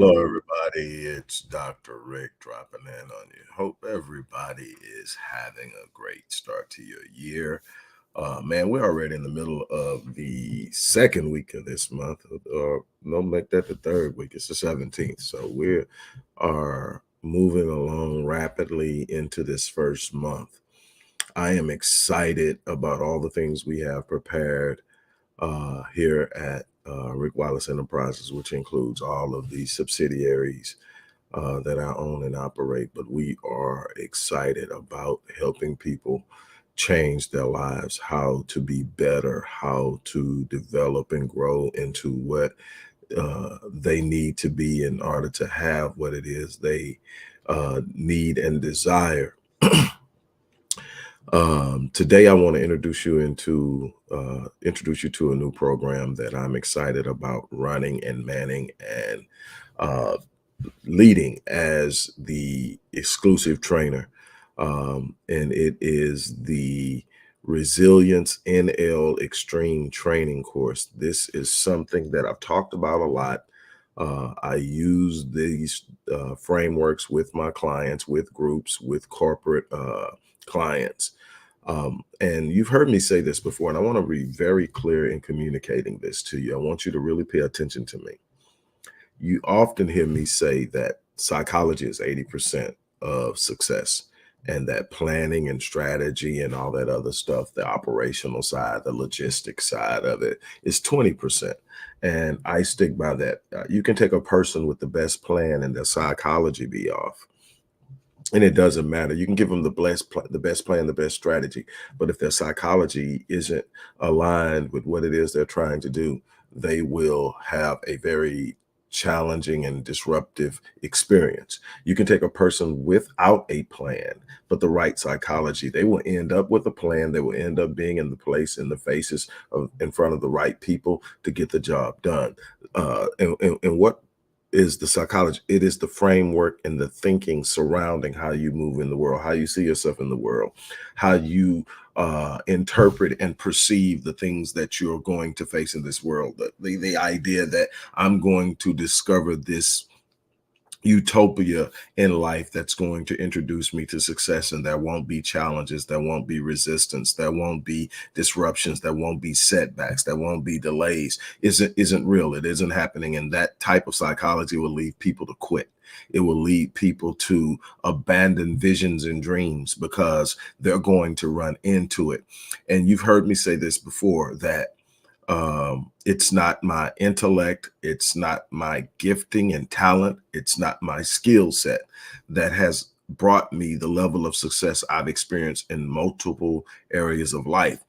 Hello, everybody. It's Dr. Rick dropping in on you. Hope everybody is having a great start to your year. Man, we're already in the middle of the second week of this month. No, make that the third week. It's the 17th. So we are moving along rapidly into this first month. I am excited about all the things we have prepared here at Rick Wallace Enterprises, which includes all of the subsidiaries that I own and operate. But we are excited about helping people change their lives, how to be better, how to develop and grow into what they need to be in order to have what it is they need and desire. Today, I want to introduce you to a new program that I'm excited about running and manning and uh, leading as the exclusive trainer, and it is the Resilience NL Extreme Training course. This is something that I've talked about a lot. I use these frameworks with my clients, with groups, with corporate clients. And you've heard me say this before, and I want to be very clear in communicating this to you. I want you to really pay attention to me. You often hear me say that psychology is 80% of success, and that planning and strategy and all that other stuff, the operational side, the logistics side of it, is 20%. And I stick by that. You can take a person with the best plan and their psychology be off, and it doesn't matter. You can give them the best plan, the best strategy, but if their psychology isn't aligned with what it is they're trying to do, they will have a very challenging and disruptive experience. You can take a person without a plan, but the right psychology, they will end up with a plan. They will end up being in the place, in the faces of, in front of the right people to get the job done. And what is the psychology? It is the framework and the thinking surrounding how you move in the world, how you see yourself in the world, how you interpret and perceive the things that you're going to face in this world. The idea that I'm going to discover this utopia in life that's going to introduce me to success, and there won't be challenges, there won't be resistance, there won't be disruptions, there won't be setbacks, there won't be delays, isn't real. It isn't happening. And that type of psychology will lead people to quit. It will lead people to abandon visions and dreams because they're going to run into it. And you've heard me say this before, that it's not my intellect, it's not my gifting and talent, it's not my skill set that has brought me the level of success I've experienced in multiple areas of life.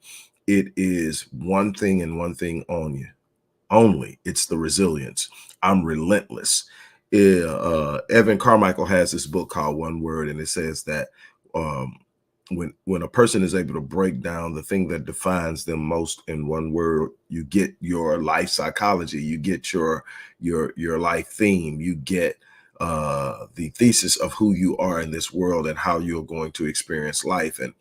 It is one thing and one thing only. It's the resilience. I'm relentless. Evan Carmichael has this book called One Word, and it says that um, when a person is able to break down the thing that defines them most in one word, you get your life psychology, you get your life theme, you get the thesis of who you are in this world and how you're going to experience life. And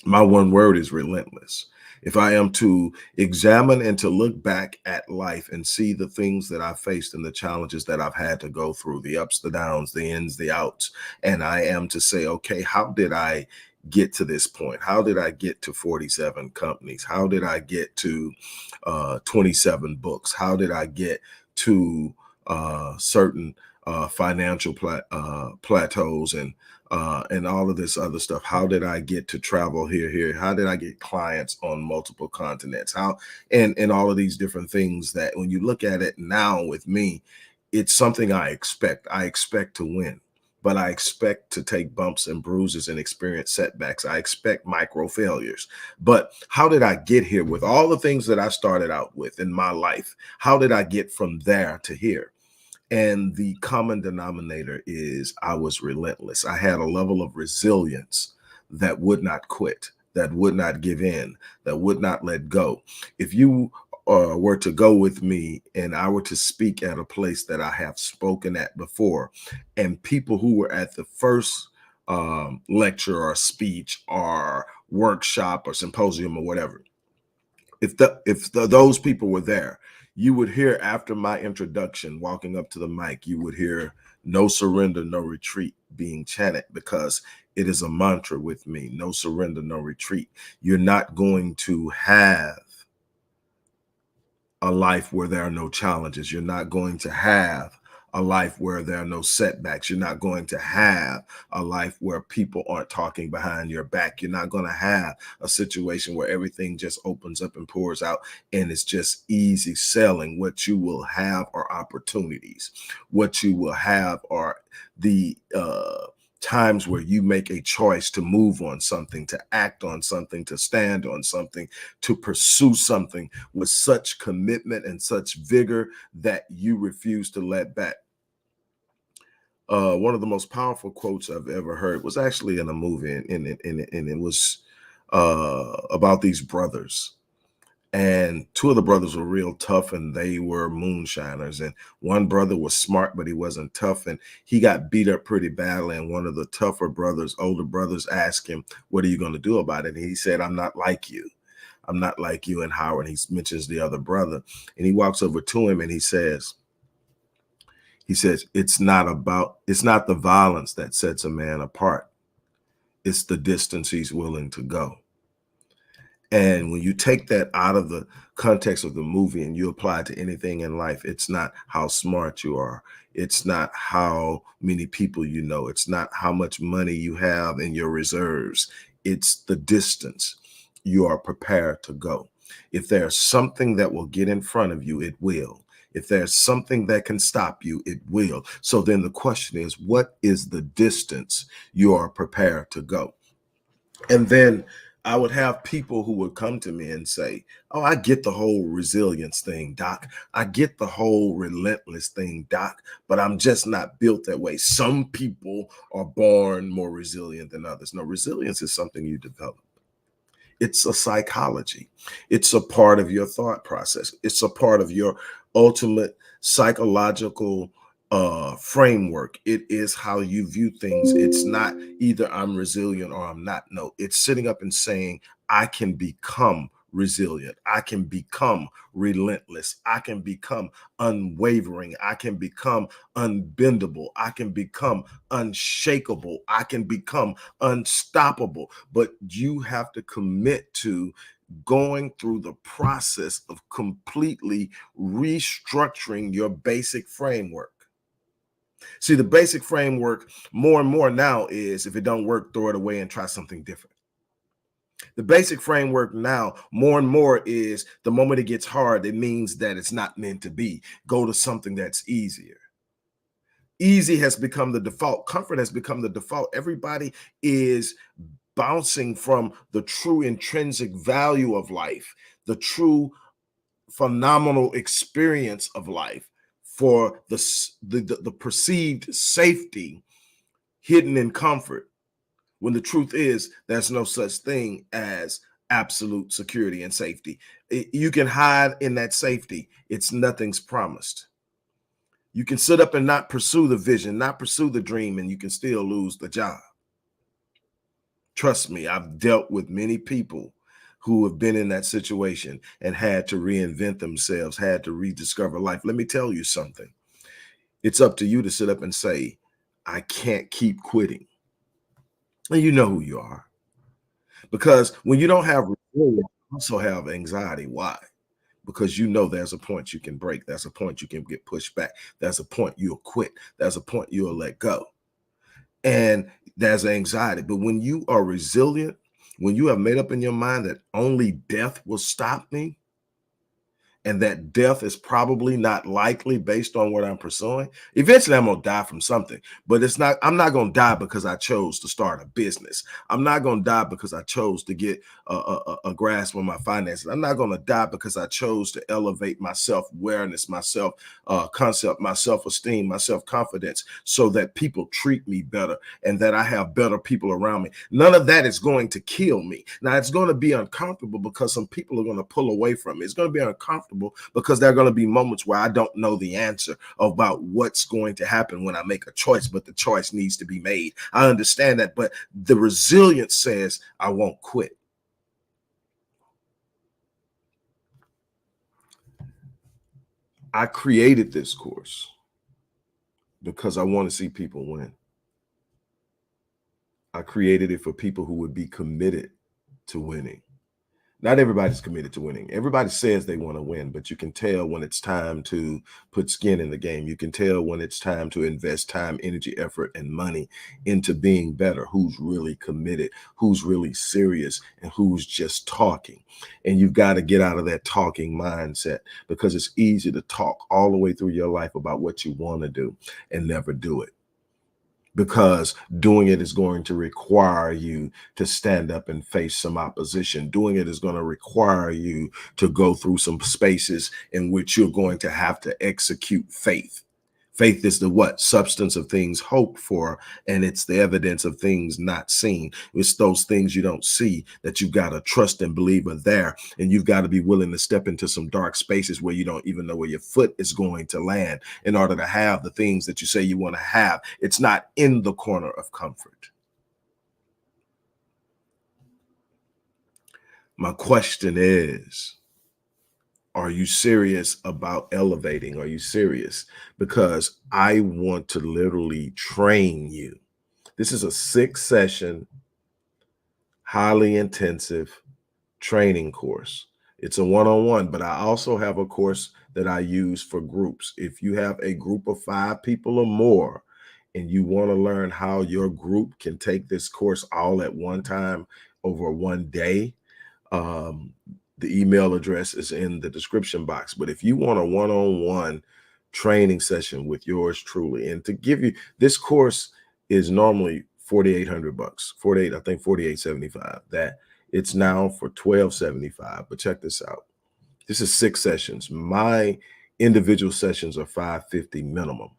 my one word is relentless. If I am to examine and to look back at life and see the things that I've faced and the challenges that I've had to go through, the ups, the downs, the ins, the outs, and I am to say, okay, how did I get to this point? How did I get to 47 companies? How did I get to 27 books? How did I get to certain financial plateaus and all of this other stuff? How did I get to travel here? How did I get clients on multiple continents? How and all of these different things that when you look at it now with me, it's something I expect. I expect to win, but I expect to take bumps and bruises and experience setbacks. I expect micro failures. But how did I get here with all the things that I started out with in my life? How did I get from there to here? And the common denominator is I was relentless. I had a level of resilience that would not quit, that would not give in, that would not let go. If you were to go with me and I were to speak at a place that I have spoken at before, and people who were at the first lecture or speech or workshop or symposium or whatever, if those people were there, You would hear after my introduction, walking up to the mic, you would hear "No surrender, no retreat" being chanted, because it is a mantra with me. No surrender, no retreat. You're not going to have a life where there are no challenges. You're not going to have a life where there are no setbacks. You're not going to have a life where people aren't talking behind your back. You're not going to have a situation where everything just opens up and pours out and it's just easy selling. What you will have are opportunities. What you will have are the times where you make a choice to move on something, to act on something, to stand on something, to pursue something with such commitment and such vigor that you refuse to let back. One of the most powerful quotes I've ever heard was actually in a movie, and it was about these brothers. And two of the brothers were real tough, and they were moonshiners. And one brother was smart, but he wasn't tough, and he got beat up pretty badly. And one of the tougher brothers, older brothers, asked him, "What are you going to do about it?" And he said, "I'm not like you. I'm not like you." And Howard, he mentions the other brother, and he walks over to him and he says, it's not the violence that sets a man apart. It's the distance he's willing to go. And when you take that out of the context of the movie and you apply it to anything in life, it's not how smart you are. It's not how many people you know. It's not how much money you have in your reserves. It's the distance you are prepared to go. If there's something that will get in front of you, it will. If there's something that can stop you, it will. So then the question is, what is the distance you are prepared to go? And then I would have people who would come to me and say, "Oh, I get the whole resilience thing, Doc. I get the whole relentless thing, Doc, but I'm just not built that way. Some people are born more resilient than others." No, resilience is something you develop. It's a psychology. It's a part of your thought process. It's a part of your ultimate psychological framework. It is how you view things. It's not either I'm resilient or I'm not. No, it's sitting up and saying, I can become resilient. I can become relentless. I can become unwavering. I can become unbendable. I can become unshakable. I can become unstoppable. But you have to commit to going through the process of completely restructuring your basic framework. See, the basic framework more and more now is, if it don't work, throw it away and try something different. The basic framework now more and more is, the moment it gets hard, it means that it's not meant to be. Go to something that's easier. Easy has become the default. Comfort has become the default. Everybody is bouncing from the true intrinsic value of life, the true phenomenal experience of life, for the perceived safety hidden in comfort, when the truth is there's no such thing as absolute security and safety. You can hide in that safety. It's nothing's promised. You can sit up and not pursue the vision, not pursue the dream, and you can still lose the job. Trust me, I've dealt with many people who have been in that situation and had to reinvent themselves, had to rediscover life. Let me tell you something. It's up to you to sit up and say, I can't keep quitting. And you know who you are. Because when you don't have resilience, you also have anxiety. Why? Because you know there's a point you can break. There's a point you can get pushed back. There's a point you'll quit. There's a point you'll let go. And there's anxiety. But when you are resilient, when you have made up in your mind that only death will stop me, and that death is probably not likely based on what I'm pursuing. Eventually, I'm going to die from something, but I'm not going to die because I chose to start a business. I'm not going to die because I chose to get a grasp on my finances. I'm not going to die because I chose to elevate my self-awareness, my self-concept, my self-esteem, my self-confidence, so that people treat me better and that I have better people around me. None of that is going to kill me. Now, it's going to be uncomfortable because some people are going to pull away from me. It's going to be uncomfortable because there are going to be moments where I don't know the answer about what's going to happen when I make a choice, but the choice needs to be made. I understand that, but the resilience says I won't quit. I created this course because I want to see people win. I created it for people who would be committed to winning. Not everybody's committed to winning. Everybody says they want to win, but you can tell when it's time to put skin in the game. You can tell when it's time to invest time, energy, effort, and money into being better. Who's really committed, who's really serious, and who's just talking. And you've got to get out of that talking mindset, because it's easy to talk all the way through your life about what you want to do and never do it, because doing it is going to require you to stand up and face some opposition. Doing it is going to require you to go through some spaces in which you're going to have to execute faith. Faith is the what? Substance of things hoped for, and it's the evidence of things not seen. It's those things you don't see that you've got to trust and believe are there. And you've got to be willing to step into some dark spaces where you don't even know where your foot is going to land in order to have the things that you say you want to have. It's not in the corner of comfort. My question is, are you serious about elevating? Are you serious? Because I want to literally train you. This is a 6-session, highly intensive training course. It's a one-on-one, but I also have a course that I use for groups. If you have a group of 5 people or more, and you want to learn how your group can take this course all at one time over one day, um, the email address is in the description box. But if you want a one-on-one training session with yours truly, and to give you, this course is normally $4,800, 48, I think 48.75. That it's now for $12.75. But check this out. This is 6 sessions. My individual sessions are $550 minimum,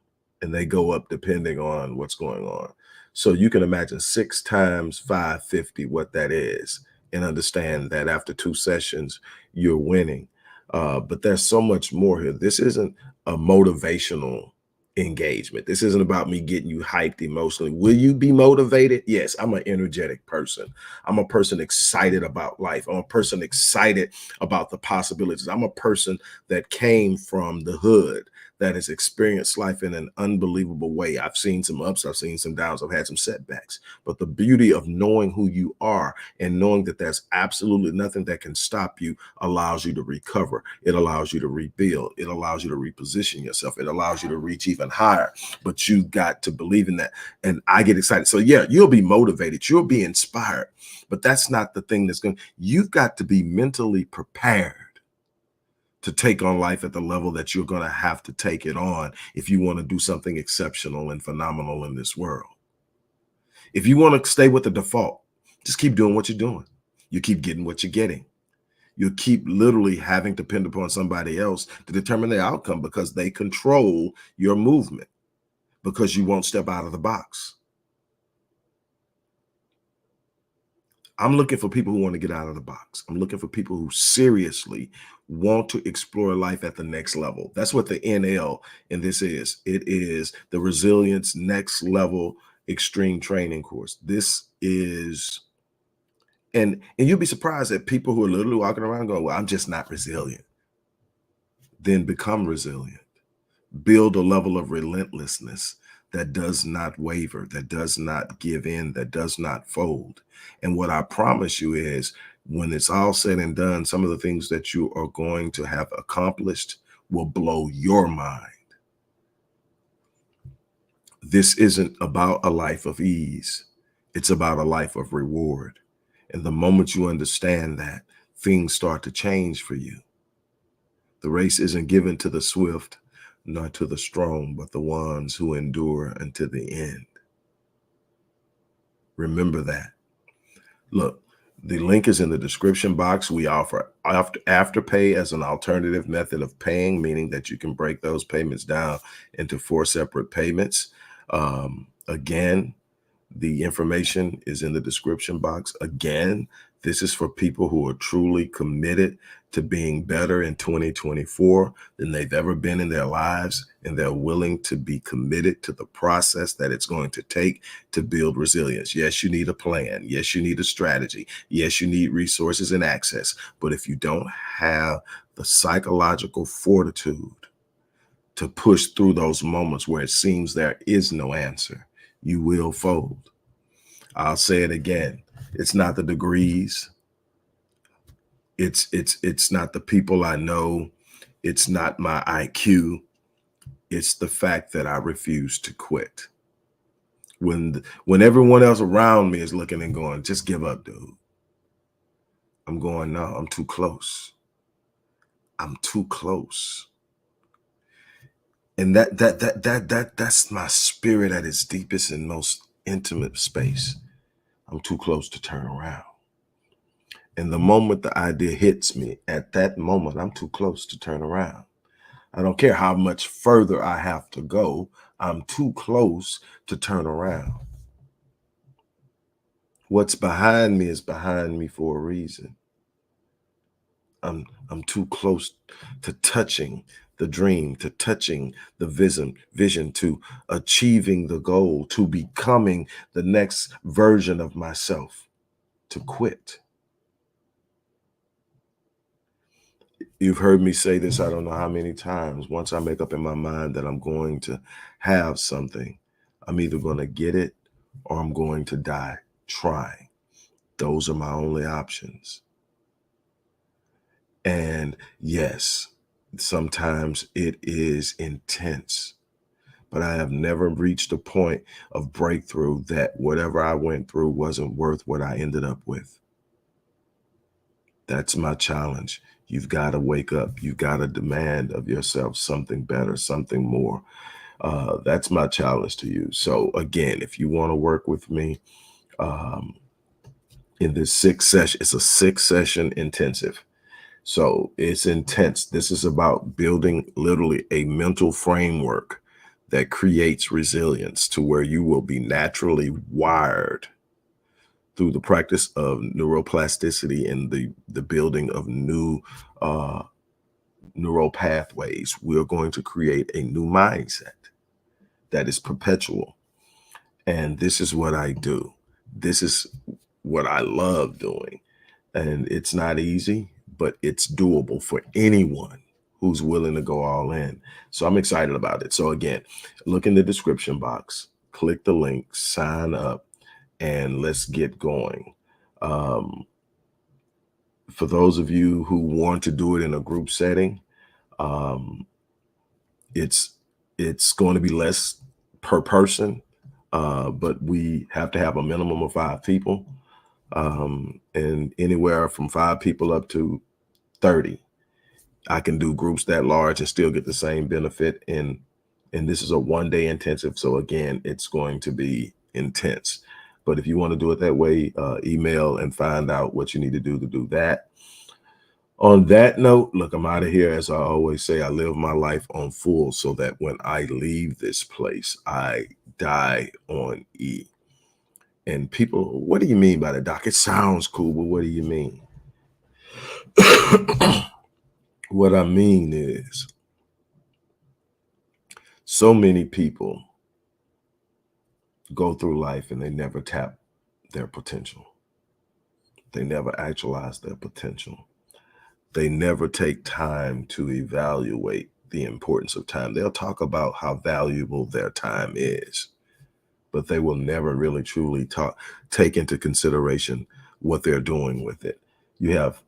and they go up depending on what's going on. So you can imagine 6 times 550, what that is, and understand that after 2 sessions, you're winning. But there's so much more here. This isn't a motivational engagement. This isn't about me getting you hyped emotionally. Will you be motivated? Yes, I'm an energetic person. I'm a person excited about life. I'm a person excited about the possibilities. I'm a person that came from the hood, that has experienced life in an unbelievable way. I've seen some ups, I've seen some downs, I've had some setbacks. But the beauty of knowing who you are and knowing that there's absolutely nothing that can stop you allows you to recover. It allows you to rebuild. It allows you to reposition yourself. It allows you to reach even higher. But you've got to believe in that. And I get excited. So yeah, you'll be motivated. You'll be inspired. But that's not the thing that's going to, you've got to be mentally prepared to take on life at the level that you're going to have to take it on if you want to do something exceptional and phenomenal in this world. If you want to stay with the default, just keep doing what you're doing. You keep getting what you're getting. You keep literally having to depend upon somebody else to determine the outcome, because they control your movement, because you won't step out of the box. I'm looking for people who want to get out of the box. I'm looking for people who seriously want to explore life at the next level. That's what the NL in this is. It is the Resilience Next Level Extreme Training Course. This is, and you'll be surprised at people who are literally walking around going, well, I'm just not resilient. Then become resilient. Build a level of relentlessness that does not waver, that does not give in, that does not fold. And what I promise you is, when it's all said and done, some of the things that you are going to have accomplished will blow your mind. This isn't about a life of ease. It's about a life of reward. And the moment you understand that, things start to change for you. The race isn't given to the swift, nor to the strong, but the ones who endure unto the end. Remember that. Look, the link is in the description box. We offer Afterpay as an alternative method of paying, meaning that you can break those payments down into 4 separate payments. Again, the information is in the description box. Again, this is for people who are truly committed to being better in 2024 than they've ever been in their lives, and they're willing to be committed to the process that it's going to take to build resilience. Yes, you need a plan. Yes, you need a strategy. Yes, you need resources and access. But if you don't have the psychological fortitude to push through those moments where it seems there is no answer. You will fold. I'll say it again. It's not the degrees. It's not the people I know. It's not my IQ. It's the fact that I refuse to quit. When everyone else around me is looking and going, just give up, dude. I'm going, no, I'm too close. I'm too close. And that's my spirit at its deepest and most intimate space. I'm too close to turn around. And the moment the idea hits me, at that moment, I'm too close to turn around. I don't care how much further I have to go. I'm too close to turn around. What's behind me is behind me for a reason. I'm too close to touching the dream, to touching the vision, to achieving the goal, to becoming the next version of myself, to quit. You've heard me say this, I don't know how many times. Once I make up in my mind that I'm going to have something, I'm either going to get it or I'm going to die trying. Those are my only options. And yes, sometimes it is intense, but I have never reached a point of breakthrough that whatever I went through wasn't worth what I ended up with. That's my challenge. You've got to wake up. You've got to demand of yourself something better, something more. That's my challenge to you. So again, if you want to work with me um, in this 6 session, it's a 6 session intensive. So it's intense. This is about building literally a mental framework that creates resilience to where you will be naturally wired through the practice of neuroplasticity and the building of new uh, neural pathways. We're going to create a new mindset that is perpetual. And this is what I do. This is what I love doing. And it's not easy, but it's doable for anyone who's willing to go all in. So I'm excited about it. So again, look in the description box, click the link, sign up, and let's get going. Um, for those of you who want to do it in a group setting, um, it's going to be less per person, but we have to have a minimum of 5 people, and anywhere from 5 people up to 30. I can do groups that large and still get the same benefit. And this is a 1-day intensive. So again, it's going to be intense. But if you want to do it that way, email and find out what you need to do that. On that note, look, I'm out of here. As I always say, I live my life on full so that when I leave this place, I die on E. And people, what do you mean by that, Doc? It sounds cool, but what do you mean? What I mean is, so many people go through life and they never tap their potential. They never actualize their potential. They never take time to evaluate the importance of time. They'll talk about how valuable their time is, but they will never really truly take into consideration what they're doing with it. You have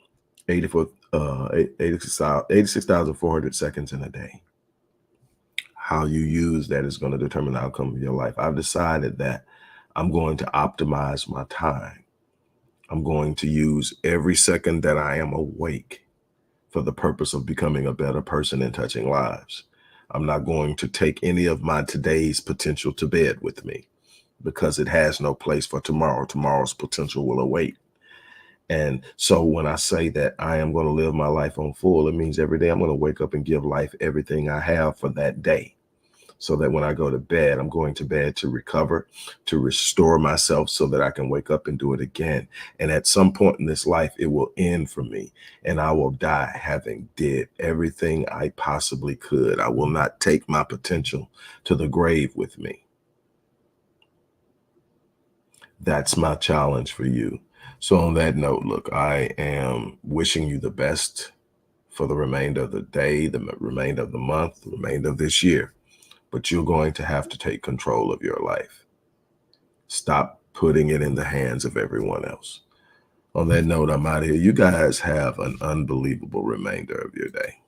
86,400 seconds in a day. How you use that is going to determine the outcome of your life. I've decided that I'm going to optimize my time. I'm going to use every second that I am awake for the purpose of becoming a better person and touching lives. I'm not going to take any of my today's potential to bed with me because it has no place for tomorrow. Tomorrow's potential will await. And so when I say that I am going to live my life on full, it means every day I'm going to wake up and give life everything I have for that day. So that when I go to bed, I'm going to bed to recover, to restore myself so that I can wake up and do it again. And at some point in this life, it will end for me and I will die having did everything I possibly could. I will not take my potential to the grave with me. That's my challenge for you. So on that note, look, I am wishing you the best for the remainder of the day, the remainder of the month, the remainder of this year. But you're going to have to take control of your life. Stop putting it in the hands of everyone else. On that note, I'm out of here. You guys have an unbelievable remainder of your day.